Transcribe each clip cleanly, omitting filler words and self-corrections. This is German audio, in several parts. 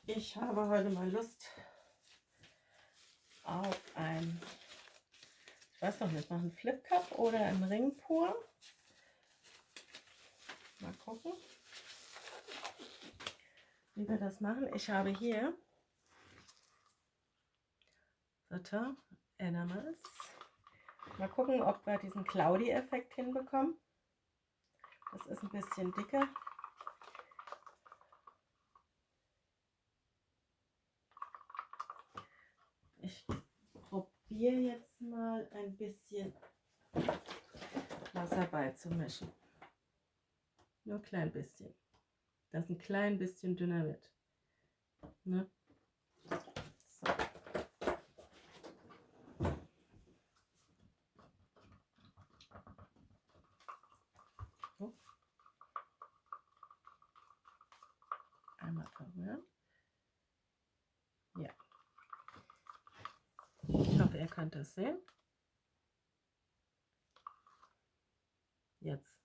Ich habe heute mal Lust auf ich weiß noch nicht, noch einen Flip Cup oder einen Ring pur. Mal gucken, wie wir das machen. Ich habe hier Satin Enamels. Mal gucken, ob wir diesen Cloudy-Effekt hinbekommen. Das ist ein bisschen dicker. Ich probiere jetzt mal ein bisschen Wasser beizumischen. Nur ein klein bisschen. Dass ein klein bisschen dünner wird. Ne? So. So. Einmal verrühren. Ja. Ich hoffe, ihr könnt das sehen. Jetzt.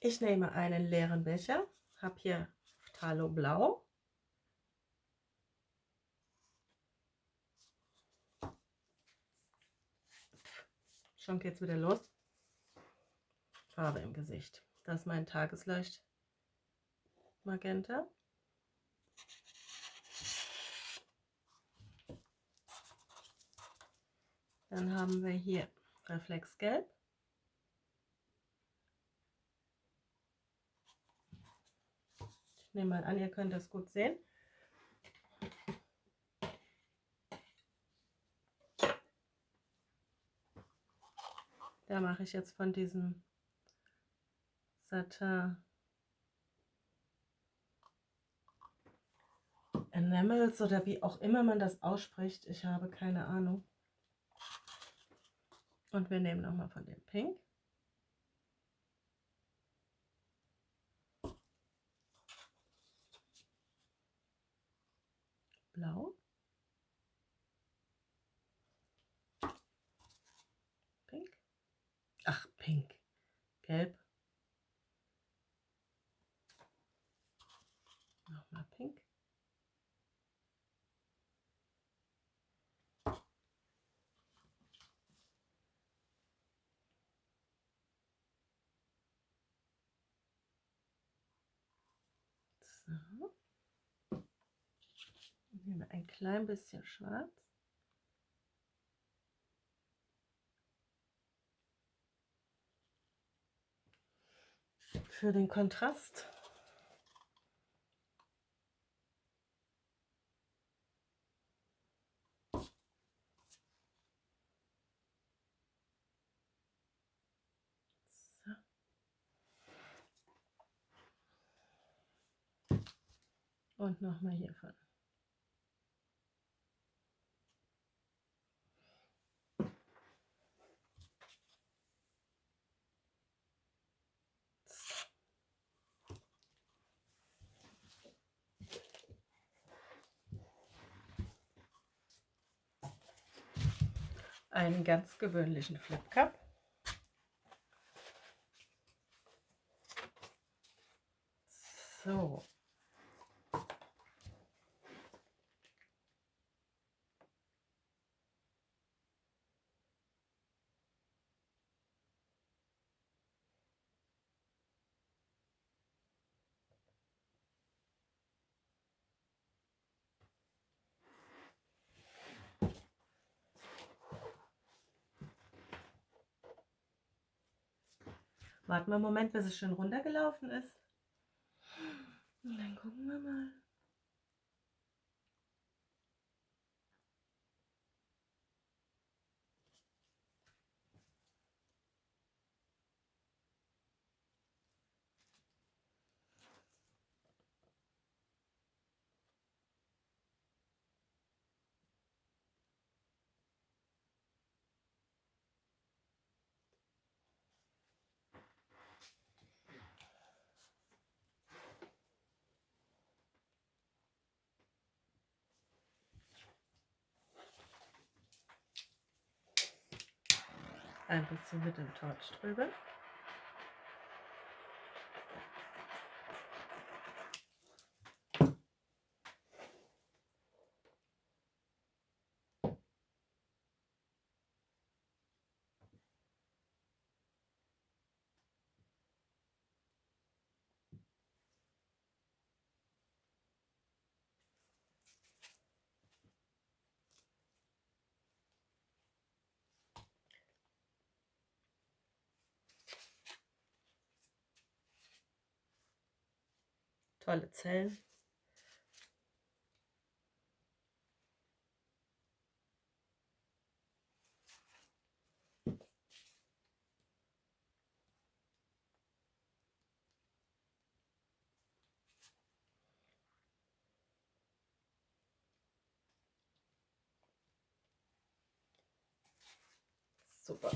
Ich nehme einen leeren Becher, habe hier Phthalo Blau. Schon geht's wieder los. Farbe im Gesicht. Das ist mein Tagesleucht Magenta. Dann haben wir hier Reflexgelb. Ich nehme mal an, ihr könnt das gut sehen. Da mache ich jetzt von diesem Satin Enamels oder wie auch immer man das ausspricht. Ich habe keine Ahnung. Und wir nehmen nochmal von dem Pink. Blau. Pink. Ach, Pink. Gelb. Nochmal Pink. So. Ich nehme ein klein bisschen schwarz. Für den Kontrast. So. Und nochmal hiervon. Einen ganz gewöhnlichen Flip Cup. So. Warten wir einen Moment, bis es schön runtergelaufen ist. Und dann gucken wir mal. Ein bisschen mit dem Torch drüber. Tolle Zellen. Super.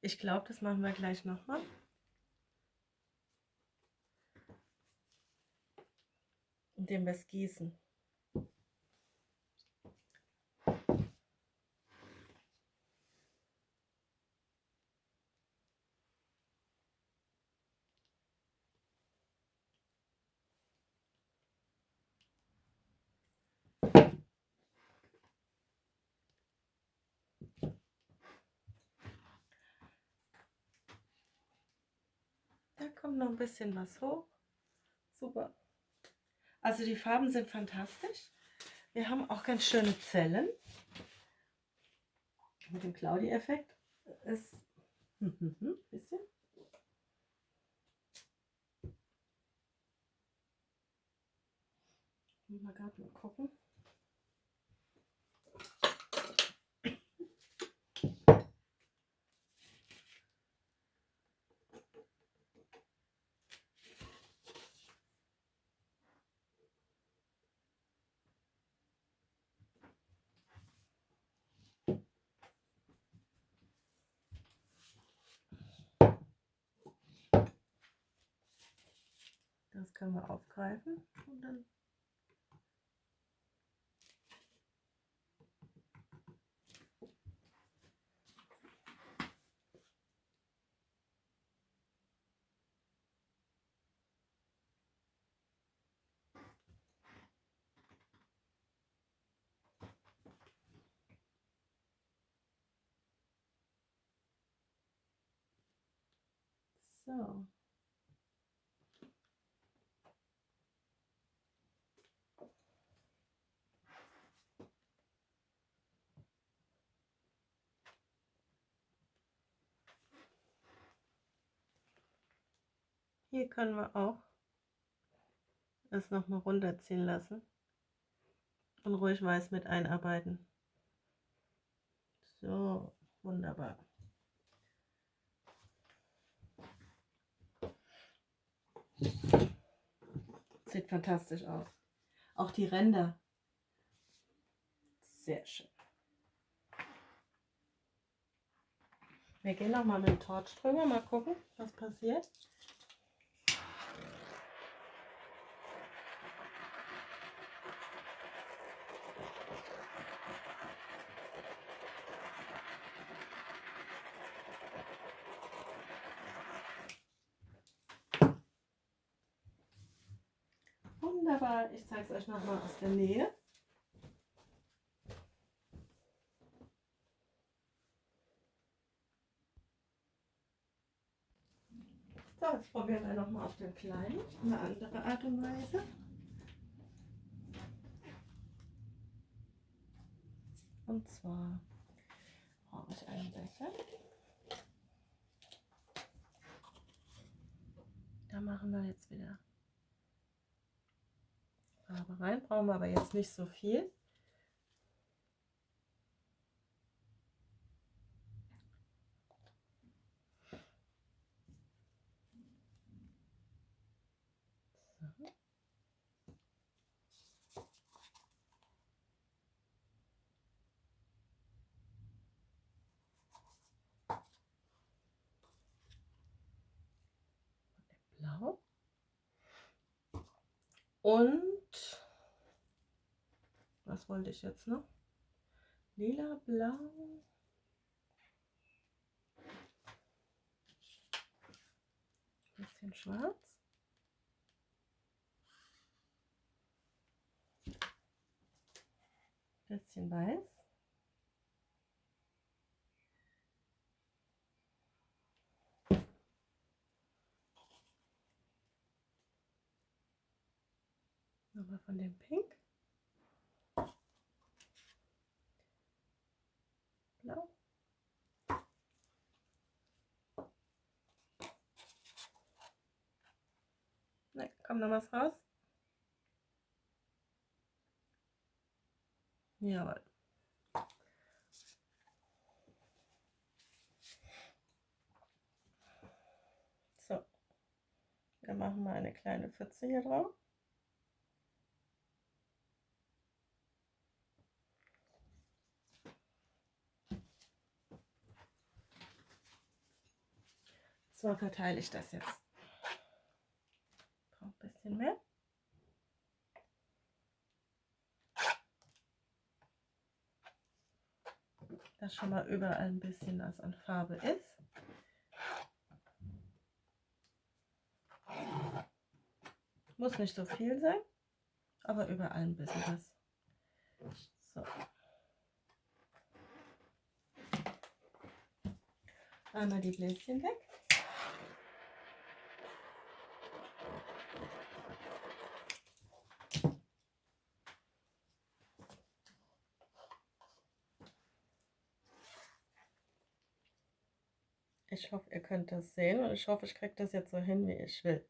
Ich glaube, das machen wir gleich nochmal. Indem wir es gießen. Da kommt noch ein bisschen was hoch. Super. Also die Farben sind fantastisch. Wir haben auch ganz schöne Zellen. Mit dem Cloudy-Effekt ist ein bisschen. Mal gerade mal gucken. Das können wir aufgreifen und dann so. Hier können wir auch es nochmal runterziehen lassen und ruhig weiß mit einarbeiten. So, wunderbar. Sieht fantastisch aus. Auch die Ränder. Sehr schön. Wir gehen noch mal mit dem Torch drüber, mal gucken, was passiert. Wunderbar, ich zeige es euch noch mal aus der Nähe. So, jetzt probieren wir noch mal auf den kleinen, eine andere Art und Weise. Und zwar brauche ich einen Becher. Da machen wir jetzt wieder Farbe rein. Brauchen wir aber jetzt nicht so viel. Und was wollte ich jetzt noch? Lila, blau. Bisschen schwarz. Bisschen weiß. Nochmal von dem Pink. Blau. Ne, kommt noch was raus? Jawohl. So, wir machen mal eine kleine Pfütze hier drauf. So verteile ich das jetzt. Brauche ein bisschen mehr. Dass schon mal überall ein bisschen was an Farbe ist. Muss nicht so viel sein, aber überall ein bisschen was. So. Einmal die Bläschen weg. Ich hoffe, ihr könnt das sehen und ich hoffe, ich kriege das jetzt so hin, wie ich will.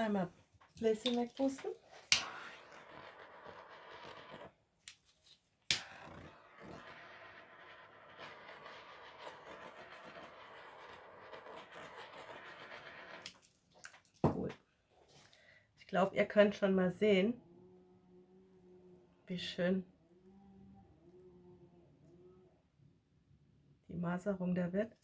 Einmal Bläschen wegpusten. Cool. Ich glaube, ihr könnt schon mal sehen, wie schön die Maserung da wird.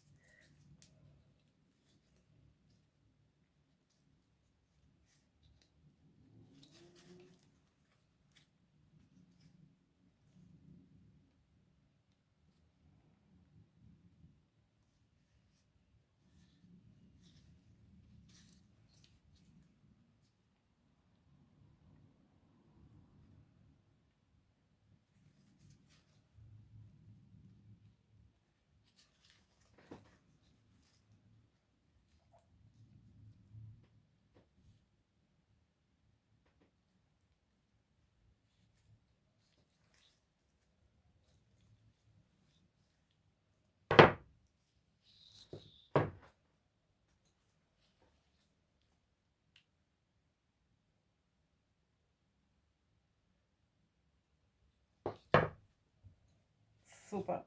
Super.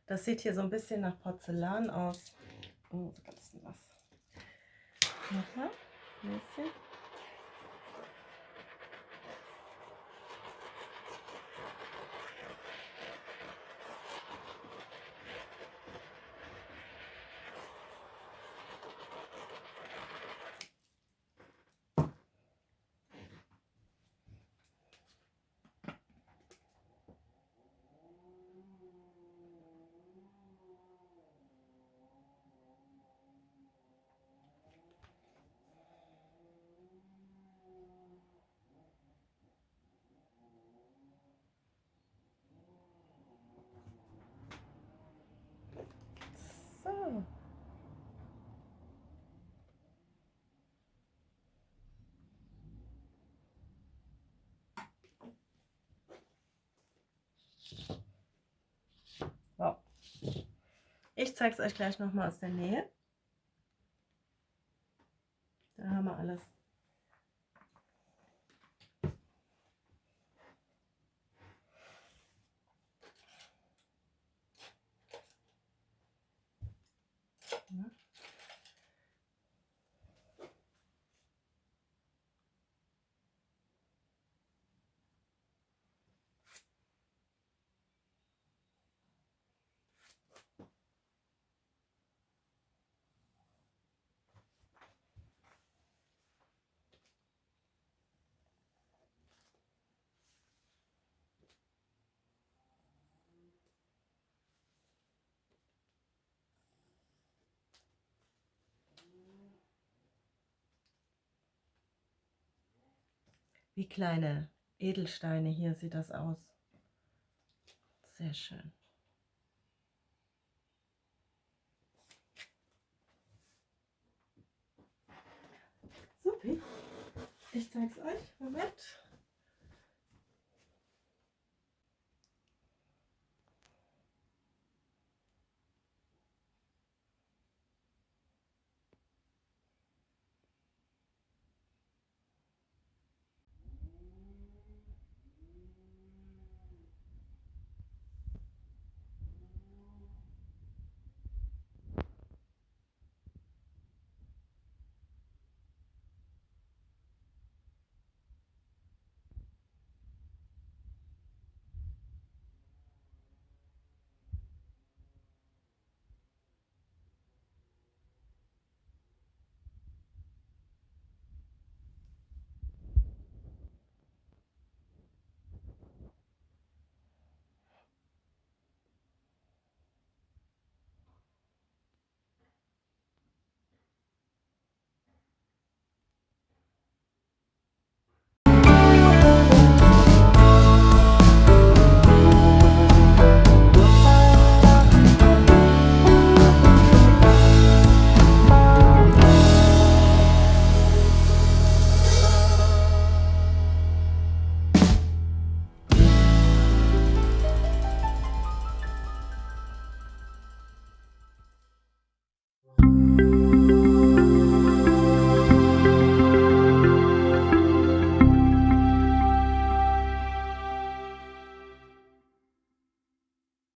Das sieht hier so ein bisschen nach Porzellan aus. Oh, so ganz nass. Nochmal ein bisschen. Wow. Ich zeige es euch gleich nochmal aus der Nähe. Da haben wir alles. Ja. Wie kleine Edelsteine hier sieht das aus. Sehr schön. Supi. Ich zeige es euch. Moment.